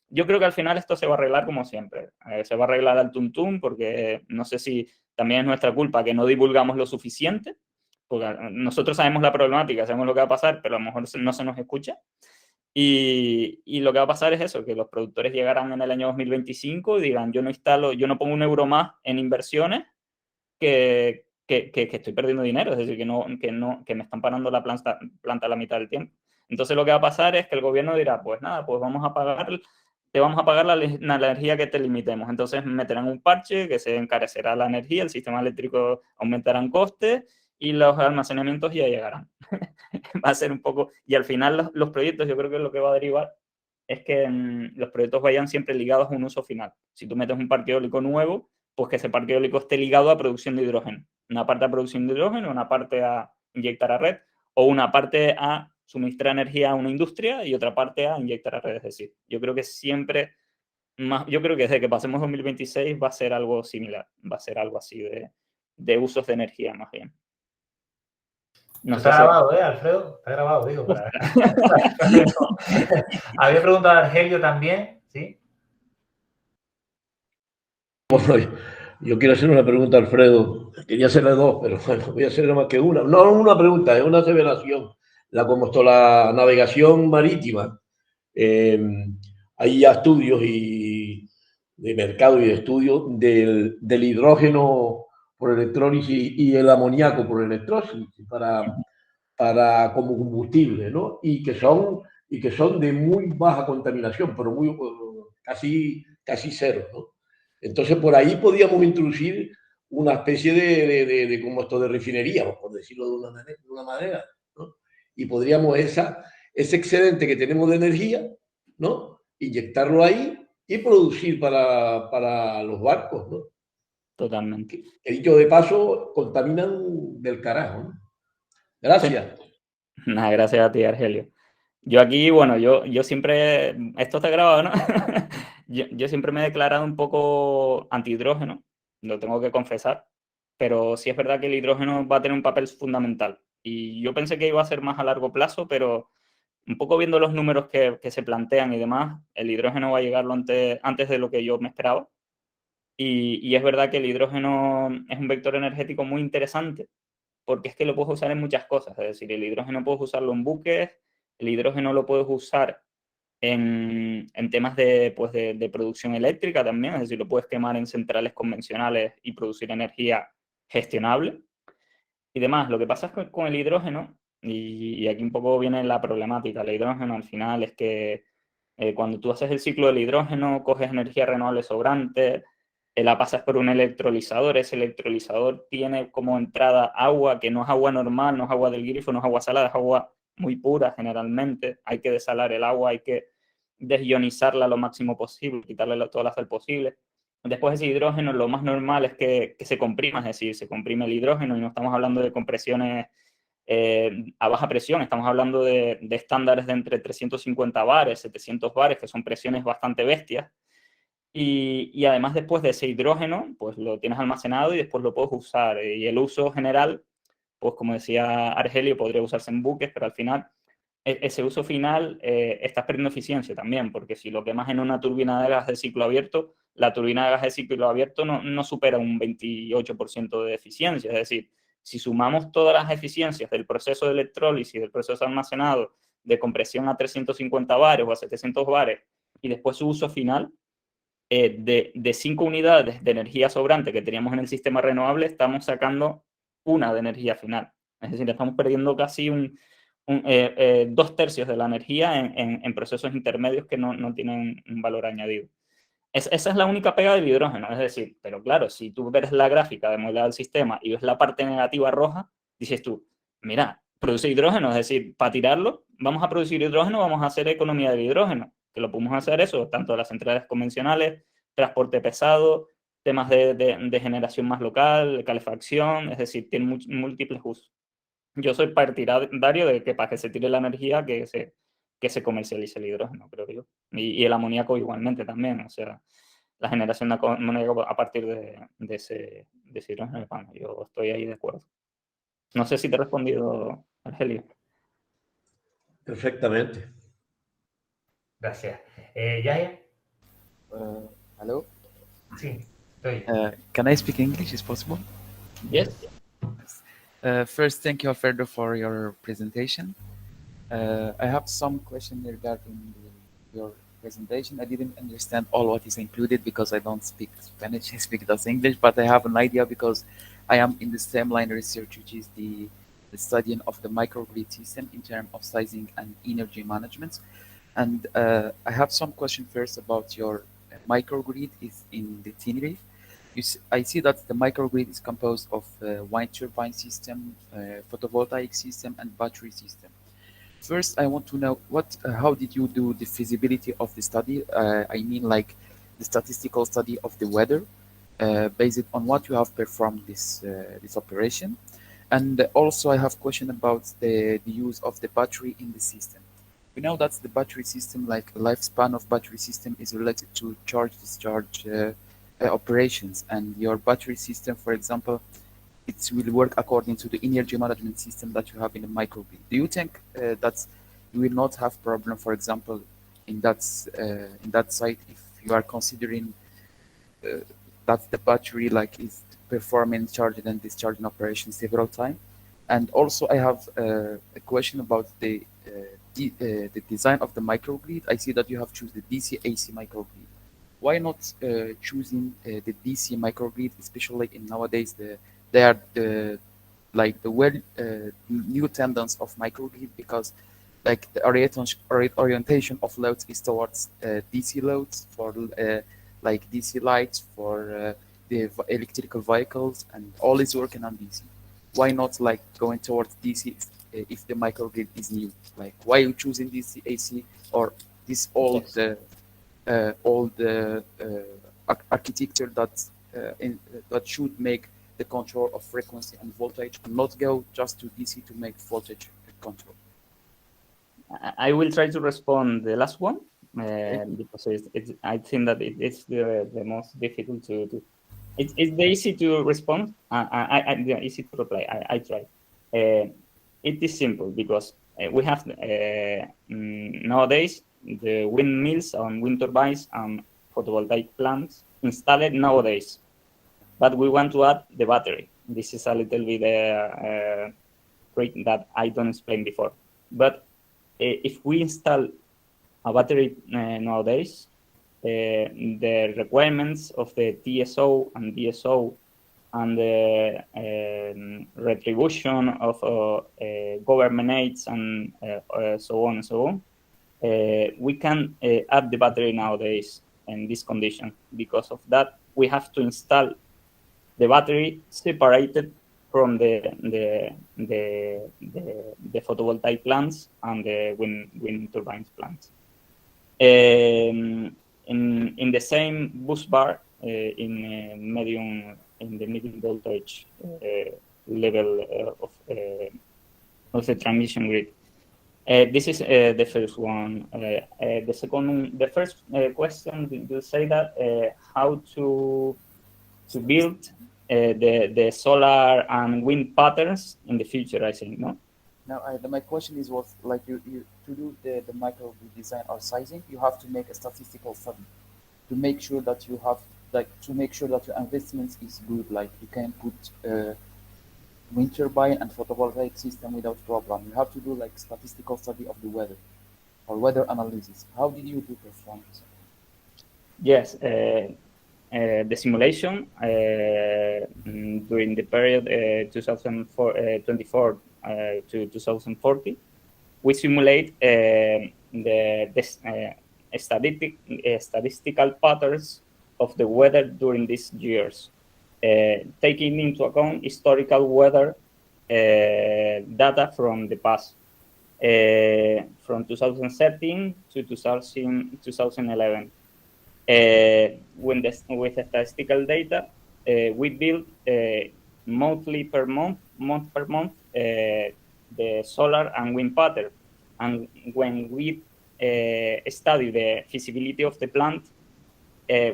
Yo creo que al final esto se va a arreglar como siempre. Se va a arreglar al tuntún porque no sé si también es nuestra culpa que no divulgamos lo suficiente, porque nosotros sabemos la problemática, sabemos lo que va a pasar, pero a lo mejor no se nos escucha. Y lo que va a pasar es eso, que los productores llegarán en el año 2025 y digan, yo no pongo un euro más en inversiones que estoy perdiendo dinero, es decir, que me están parando la planta a la mitad del tiempo. Entonces lo que va a pasar es que el gobierno dirá, pues nada, pues te vamos a pagar la energía que te limitemos. Entonces meterán un parche que se encarecerá la energía, el sistema eléctrico aumentará en costes y los almacenamientos ya llegarán. Va a ser un poco... Y al final los proyectos, yo creo que lo que va a derivar es que los proyectos vayan siempre ligados a un uso final. Si tú metes un parque eólico nuevo, pues que ese parque eólico esté ligado a producción de hidrógeno. Una parte a producción de hidrógeno, una parte a inyectar a red, o una parte a suministrar energía a una industria y otra parte a inyectar a red. Es decir, yo creo que siempre, yo creo que desde que pasemos 2026 va a ser algo similar, va a ser algo así de usos de energía más bien. No está grabado, Alfredo? Está grabado, digo. Para... Había preguntado a Argelio también, ¿sí? Bueno, yo quiero hacer una pregunta a Alfredo. Quería hacerle dos, pero bueno, voy a hacerle más que una. No una pregunta, es una aseveración. Como esto, la navegación marítima, hay ya estudios de mercado y de estudio del hidrógeno por electrólisis y el amoníaco por electrólisis como combustible, ¿no? Y que son de muy baja contaminación, pero casi cero, ¿no? Entonces, por ahí podíamos introducir una especie de como esto de refinería, por decirlo de una manera, ¿no? Y podríamos ese excedente que tenemos de energía, ¿no? Inyectarlo ahí y producir para los barcos, ¿no? Totalmente. Que dicho de paso, contaminan del carajo, ¿no? Gracias. Nada, gracias a ti, Argelio. Yo aquí, bueno, yo siempre, esto está grabado, ¿no? yo siempre me he declarado un poco antihidrógeno, lo tengo que confesar, pero sí es verdad que el hidrógeno va a tener un papel fundamental. Y yo pensé que iba a ser más a largo plazo, pero un poco viendo los números que se plantean y demás, el hidrógeno va a llegar antes de lo que yo me esperaba. Y es verdad que el hidrógeno es un vector energético muy interesante, porque es que lo puedes usar en muchas cosas. Es decir, el hidrógeno puedes usarlo en buques, el hidrógeno lo puedes usar en temas pues de producción eléctrica también, es decir, lo puedes quemar en centrales convencionales y producir energía gestionable y demás. Lo que pasa es que con el hidrógeno, y aquí un poco viene la problemática, el hidrógeno al final es que cuando tú haces el ciclo del hidrógeno, coges energía renovable sobrante, la pasas por un electrolizador, ese electrolizador tiene como entrada agua, que no es agua normal, no es agua del grifo, no es agua salada, es agua muy pura generalmente, hay que desalar el agua, hay que desionizarla lo máximo posible, quitarle toda la sal posible. Después ese hidrógeno lo más normal es que se comprima, es decir, se comprime el hidrógeno y no estamos hablando de compresiones a baja presión, estamos hablando de estándares de entre 350 bares, 700 bares, que son presiones bastante bestias. Y además después de ese hidrógeno, pues lo tienes almacenado y después lo puedes usar. Y el uso general, pues como decía Argelio, podría usarse en buques, pero al final ese uso final estás perdiendo eficiencia también, porque si lo quemas en una turbina de gas de ciclo abierto, la turbina de gas de ciclo abierto no supera un 28% de eficiencia. Es decir, si sumamos todas las eficiencias del proceso de electrólisis, del proceso de almacenado, de compresión a 350 bares o a 700 bares, y después su uso final, de 5 unidades de energía sobrante que teníamos en el sistema renovable, estamos sacando una de energía final. Es decir, estamos perdiendo casi 2/3 de la energía en procesos intermedios que no tienen un valor añadido. Esa es la única pega del hidrógeno, es decir, pero claro, si tú ves la gráfica de modelado del sistema y ves la parte negativa roja, dices tú, mira, produce hidrógeno, es decir, para tirarlo, vamos a producir hidrógeno, vamos a hacer economía del hidrógeno, que lo podemos hacer eso, tanto de las centrales convencionales, transporte pesado, temas de generación más local, de calefacción, es decir, tiene múltiples usos. Yo soy partidario de que para que se tire la energía, que se comercialice el hidrógeno, creo yo. Y el amoníaco igualmente también, o sea, la generación de amoníaco a partir de ese hidrógeno, bueno, yo estoy ahí de acuerdo. No sé si te he respondido, Argelio. Perfectamente. Gracias. Yahya? Hello? Sí, estoy. Can I speak English? Is possible? Yes. First, thank you, Alfredo, for your presentation. I have some question regarding your presentation. I didn't understand all what is included because I don't speak Spanish. I speak just English, but I have an idea because I am in the same line research, which is the studying of the microgrid system in terms of sizing and energy management. And I have some question first about your microgrid is in the Tenerife. I see that the microgrid is composed of wind turbine system, photovoltaic system, and battery system. First, I want to know how did you do the feasibility of the study? I mean, like the statistical study of the weather, based on what you have performed this operation. And also, I have question about the use of the battery in the system. We know that the battery system, like lifespan of battery system, is related to charge discharge operations, and your battery system, for example, it will work according to the energy management system that you have in the microgrid. Do you think that you will not have problem, for example, in that site if you are considering uh, that the battery like is performing charging and discharging operations several times? And also, I have a question about the design of the microgrid. I see that you have chosen the DC AC microgrid. Why not choosing the DC microgrid, especially in nowadays they are the like the well new tendency of microgrid because like the orientation of loads is towards DC loads for like DC lights for electrical vehicles, and all is working on DC. Why not like going towards DC if the microgrid is new? Like why you choosing DC AC or this old Yes. architecture that should make the control of frequency and voltage and not go just to DC to make voltage control? I will try to respond the last one because I think that it's the most difficult to do. It's the easy to respond. Yeah, easy to reply. I try. It is simple because we have nowadays the windmills and wind turbines and photovoltaic plants installed nowadays, but we want to add the battery. This is a little bit trick that I don't explain before. But if we install a battery nowadays, the requirements of the TSO and DSO and the retribution of government aids and so on and so on, we can add the battery nowadays in this condition. Because of that, we have to install the battery separated from the photovoltaic plants and the wind turbines plants. In the same bus bar in the medium voltage level of the transmission grid. This is the first one. The first question, you say that how to build the solar and wind patterns in the future, I think, no? Now, my question is, was like you to do the microgrid design or sizing, you have to make a statistical study to make sure that you have your investments is good. Like you can put wind turbine and photovoltaic system without problem. You have to do like statistical study of the weather or weather analysis. How did you do performance? Yes, the simulation during the period 2024 to 2040, we simulate the statistical patterns of the weather during these years, taking into account historical weather data from the past, from 2013 to 2011. With the statistical data, we build monthly per month, the solar and wind pattern. And when we study the feasibility of the plant,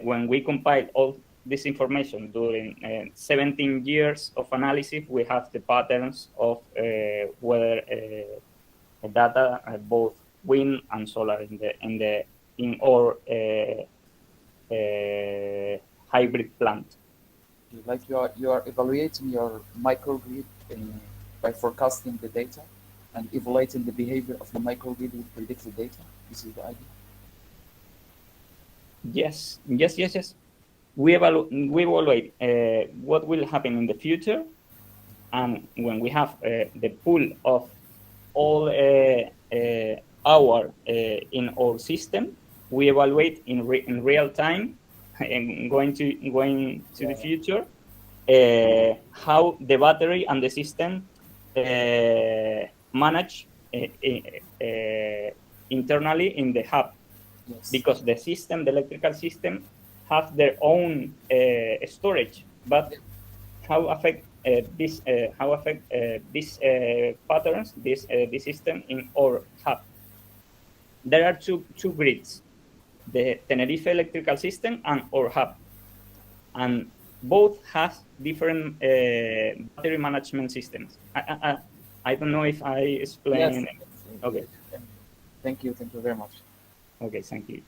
when we compile all this information during 17 years of analysis, we have the patterns of weather data, both wind and solar in our hybrid plant. Like you are evaluating your microgrid by forecasting the data and evaluating the behavior of the microgrid with predicted data. This is the idea. Yes. We evaluate what will happen in the future, and when we have the pool of all hour in our system, we evaluate in real time and going to the future how the battery and the system manage internally in the hub. Yes. Because the system, the electrical system, have their own storage, but how affect these patterns, this system in our hub? There are two grids, the Tenerife electrical system and our hub, and both have different battery management systems. I don't know if I explained. Yes. Okay. Thank you very much. Okay, thank you.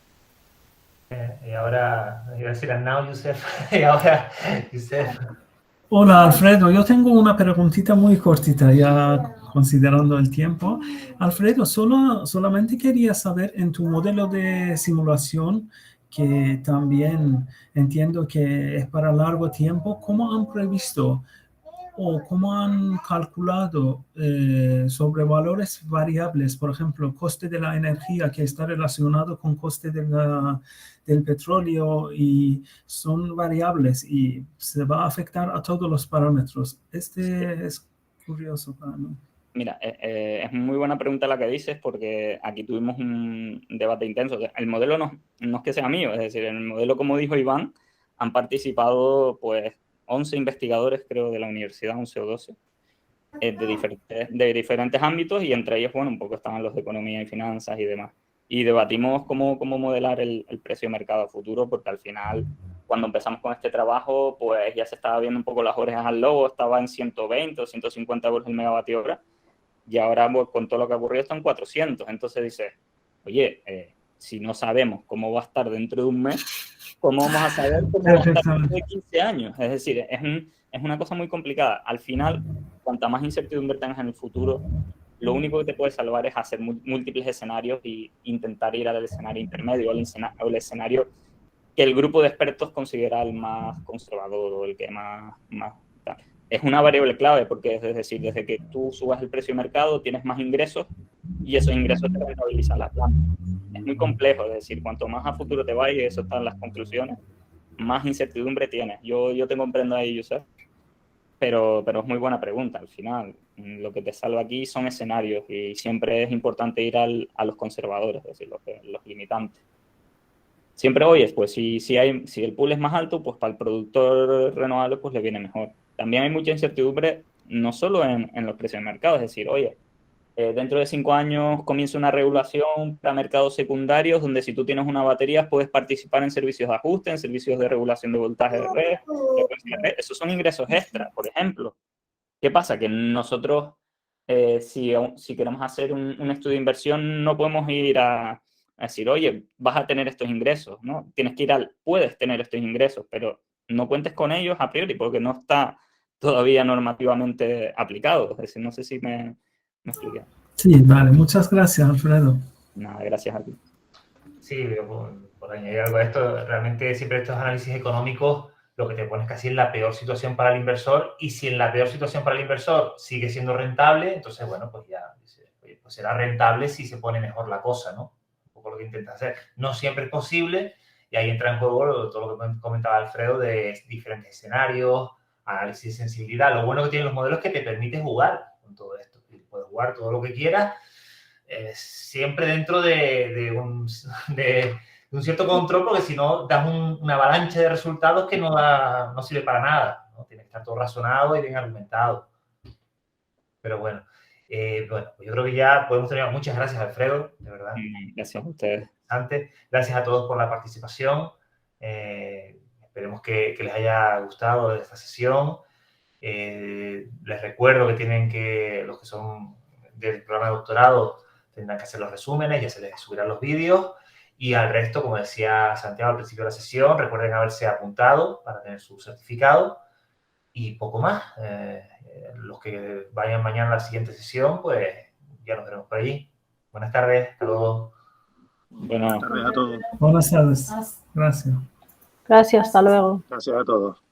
Y ahora, iba a decir, and now Youssef, y ahora Youssef. Hola Alfredo, yo tengo una preguntita muy cortita ya considerando el tiempo. Alfredo, solamente quería saber en tu modelo de simulación, que también entiendo que es para largo tiempo, ¿cómo han previsto o cómo han calculado sobre valores variables, por ejemplo, coste de la energía que está relacionado con coste del petróleo, y son variables y se va a afectar a todos los parámetros? Es curioso para mí. Mira, es muy buena pregunta la que dices, porque aquí tuvimos un debate intenso. El modelo no es que sea mío, es decir, en el modelo, como dijo Iván, han participado pues 11 investigadores, creo, de la universidad, 11 o 12, de diferentes ámbitos, y entre ellos, bueno, un poco estaban los de economía y finanzas y demás. Y debatimos cómo modelar el precio de mercado a futuro, porque al final, cuando empezamos con este trabajo, pues ya se estaba viendo un poco las orejas al lobo, estaba en 120 o 150 euros el megavatio hora, y ahora pues, con todo lo que ha ocurrido está en 400. Entonces dices, oye, si no sabemos cómo va a estar dentro de un mes, ¿cómo vamos a saber cómo va a estar dentro de 15 años? Es decir, es una cosa muy complicada. Al final, cuanta más incertidumbre tengas en el futuro, lo único que te puede salvar es hacer múltiples escenarios e intentar ir al escenario intermedio, al escenario que el grupo de expertos considera el más conservador o el que más tal. Es una variable clave, porque es decir, desde que tú subas el precio de mercado tienes más ingresos, y esos ingresos te rentabilizan la planta. Es muy complejo, es decir, cuanto más a futuro te vayas, y eso está en las conclusiones, más incertidumbre tienes. Yo te comprendo ahí, Youssef, pero es muy buena pregunta. Al final, lo que te salva aquí son escenarios, y siempre es importante ir a los conservadores, es decir, los limitantes. Siempre oyes, pues si el pool es más alto, pues para el productor renovable pues le viene mejor. También hay mucha incertidumbre, no solo en los precios de mercado, es decir, oye, dentro de 5 años comienza una regulación para mercados secundarios, donde si tú tienes una batería puedes participar en servicios de ajuste, en servicios de regulación de voltaje de red. Esos son ingresos extra, por ejemplo. ¿Qué pasa? Que nosotros, si queremos hacer un estudio de inversión, no podemos ir a decir, oye, vas a tener estos ingresos, ¿no? Puedes tener estos ingresos, pero no cuentes con ellos a priori, porque no está todavía normativamente aplicado. Es decir, no sé si me expliqué. Sí, vale. Muchas gracias, Alfredo. Nada, gracias a ti. Sí, por añadir algo a esto, realmente siempre estos análisis económicos lo que te pones casi en la peor situación para el inversor, y si en la peor situación para el inversor sigue siendo rentable, entonces, bueno, pues ya, oye, pues será rentable si se pone mejor la cosa, ¿no? Un poco lo que intenta hacer. No siempre es posible, y ahí entra en juego todo lo que comentaba Alfredo de diferentes escenarios, análisis de sensibilidad. Lo bueno que tienen los modelos es que te permite jugar con todo esto. Puedes jugar todo lo que quieras, siempre dentro de un cierto control, porque si no das una avalancha de resultados que no sirve para nada, ¿no? Tiene que estar todo razonado y bien argumentado. Pero bueno, pues yo creo que ya podemos terminar. Muchas gracias, Alfredo, de verdad. Gracias a ustedes. Gracias a todos por la participación. Esperemos que les haya gustado esta sesión. Les recuerdo que los que son del programa de doctorado tendrán que hacer los resúmenes, ya se les subirán los vídeos, y al resto, como decía Santiago al principio de la sesión, recuerden haberse apuntado para tener su certificado. Y poco más. Los que vayan mañana a la siguiente sesión, pues ya nos veremos por allí. Buenas tardes, hasta luego. Bueno, Buenas tardes a todos. Buenas tardes. Gracias. Gracias, hasta luego. Gracias a todos.